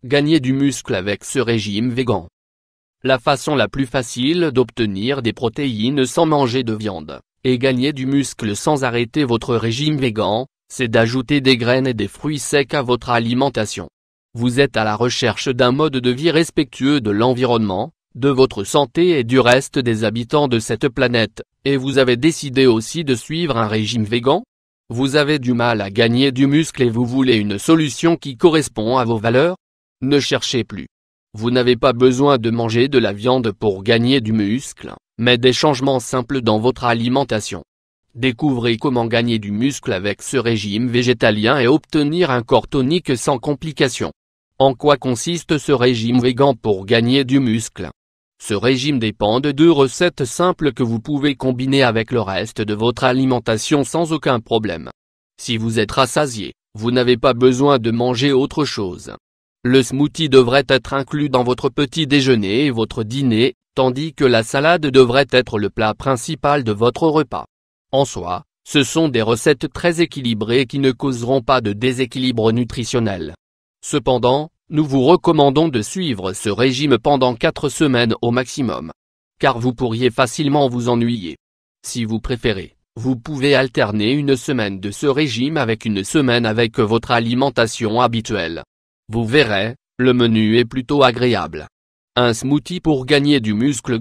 Gagnez du muscle avec ce régime végan. La façon la plus facile d'obtenir des protéines sans manger de viande, et gagner du muscle sans arrêter votre régime végan, c'est d'ajouter des graines et des fruits secs à votre alimentation. Vous êtes à la recherche d'un mode de vie respectueux de l'environnement, de votre santé et du reste des habitants de cette planète, et vous avez décidé aussi de suivre un régime végan? Vous avez du mal à gagner du muscle et vous voulez une solution qui correspond à vos valeurs? Ne cherchez plus. Vous n'avez pas besoin de manger de la viande pour gagner du muscle, mais des changements simples dans votre alimentation. Découvrez comment gagner du muscle avec ce régime végétalien et obtenir un corps tonique sans complications. En quoi consiste ce régime végan pour gagner du muscle? Ce régime dépend de 2 recettes simples que vous pouvez combiner avec le reste de votre alimentation sans aucun problème. Si vous êtes rassasié, vous n'avez pas besoin de manger autre chose. Le smoothie devrait être inclus dans votre petit déjeuner et votre dîner, tandis que la salade devrait être le plat principal de votre repas. En soi, ce sont des recettes très équilibrées qui ne causeront pas de déséquilibre nutritionnel. Cependant, nous vous recommandons de suivre ce régime pendant 4 semaines au maximum. Car vous pourriez facilement vous ennuyer. Si vous préférez, vous pouvez alterner une semaine de ce régime avec une semaine avec votre alimentation habituelle. Vous verrez, le menu est plutôt agréable. Un smoothie pour gagner du muscle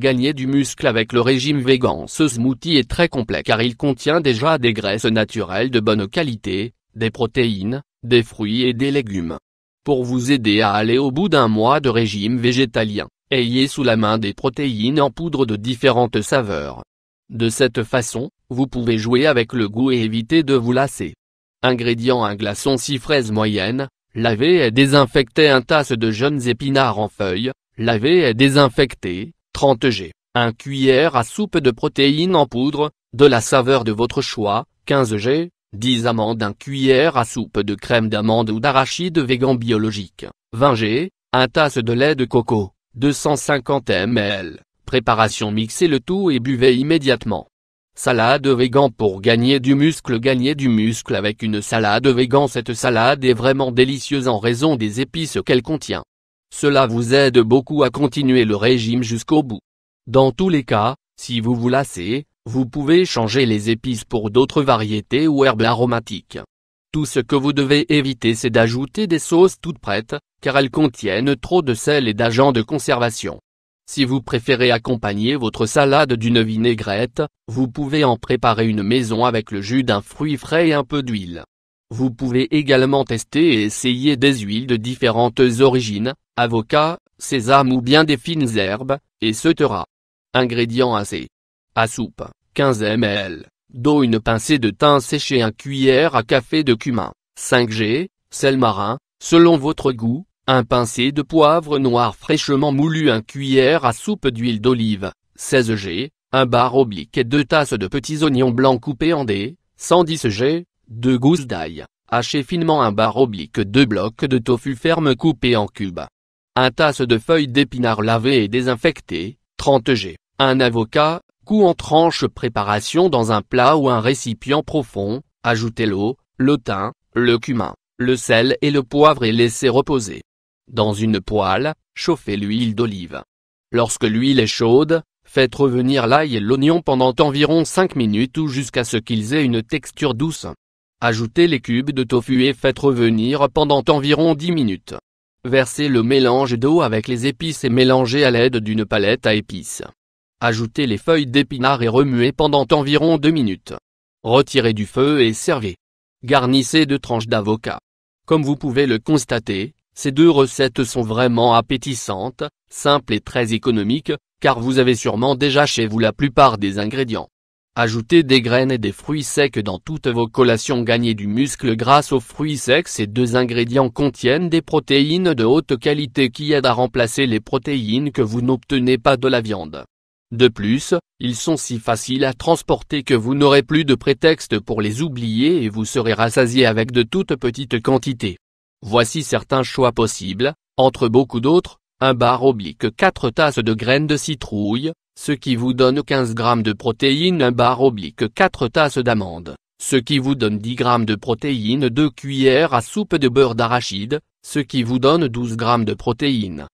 avec le régime végan. Ce smoothie est très complet car il contient déjà des graisses naturelles de bonne qualité, des protéines, des fruits et des légumes. Pour vous aider à aller au bout d'un mois de régime végétalien, ayez sous la main des protéines en poudre de différentes saveurs. De cette façon, vous pouvez jouer avec le goût et éviter de vous lasser. Ingrédients: un glaçon 6 fraises moyennes, laver et désinfecter, une tasse de jeunes épinards en feuilles, laver et désinfecter, 30 g, 1 cuillère à soupe de protéines en poudre, de la saveur de votre choix, 15 g, 10 amandes, 1 cuillère à soupe de crème d'amande ou d'arachide végan biologique, 20 g, 1 tasse de lait de coco, 250 ml. Préparation: mixez le tout et buvez immédiatement. Salade végan pour gagner du muscle avec une salade végan. Cette salade est vraiment délicieuse en raison des épices qu'elle contient. Cela vous aide beaucoup à continuer le régime jusqu'au bout. Dans tous les cas, si vous vous lassez, vous pouvez changer les épices pour d'autres variétés ou herbes aromatiques. Tout ce que vous devez éviter, c'est d'ajouter des sauces toutes prêtes, car elles contiennent trop de sel et d'agents de conservation. Si vous préférez accompagner votre salade d'une vinaigrette, vous pouvez en préparer une maison avec le jus d'un fruit frais et un peu d'huile. Vous pouvez également tester et essayer des huiles de différentes origines, avocat, sésame ou bien des fines herbes, etc. Ingrédients: assez. À soupe, 15 ml, d'eau, une pincée de thym séché, 1 cuillère à café de cumin, 5 g, sel marin, selon votre goût, 1 pincée de poivre noir fraîchement moulu, 1 cuillère à soupe d'huile d'olive, 16 g, 1 bar oblique et 2 tasses de petits oignons blancs coupés en dés, 110 g, 2 gousses d'ail, hachées finement, 1 bar oblique 2 blocs de tofu ferme coupés en cubes. 1 tasse de feuilles d'épinards lavées et désinfectées, 30 g, 1 avocat, coupé en tranches. Préparation: dans un plat ou un récipient profond, ajoutez l'eau, le thym, le cumin, le sel et le poivre et laissez reposer. Dans une poêle, chauffez l'huile d'olive. Lorsque l'huile est chaude, faites revenir l'ail et l'oignon pendant environ 5 minutes ou jusqu'à ce qu'ils aient une texture douce. Ajoutez les cubes de tofu et faites revenir pendant environ 10 minutes. Versez le mélange d'eau avec les épices et mélangez à l'aide d'une palette à épices. Ajoutez les feuilles d'épinards et remuez pendant environ 2 minutes. Retirez du feu et servez. Garnissez de tranches d'avocat. Comme vous pouvez le constater, ces 2 recettes sont vraiment appétissantes, simples et très économiques, car vous avez sûrement déjà chez vous la plupart des ingrédients. Ajoutez des graines et des fruits secs dans toutes vos collations. Gagnez du muscle grâce aux fruits secs. Ces 2 ingrédients contiennent des protéines de haute qualité qui aident à remplacer les protéines que vous n'obtenez pas de la viande. De plus, ils sont si faciles à transporter que vous n'aurez plus de prétexte pour les oublier et vous serez rassasié avec de toutes petites quantités. Voici certains choix possibles, entre beaucoup d'autres: 1 bar oblique 4 tasses de graines de citrouille, ce qui vous donne 15 g de protéines, 1 bar oblique 4 tasses d'amandes, ce qui vous donne 10 g de protéines, 2 cuillères à soupe de beurre d'arachide, ce qui vous donne 12 grammes de protéines.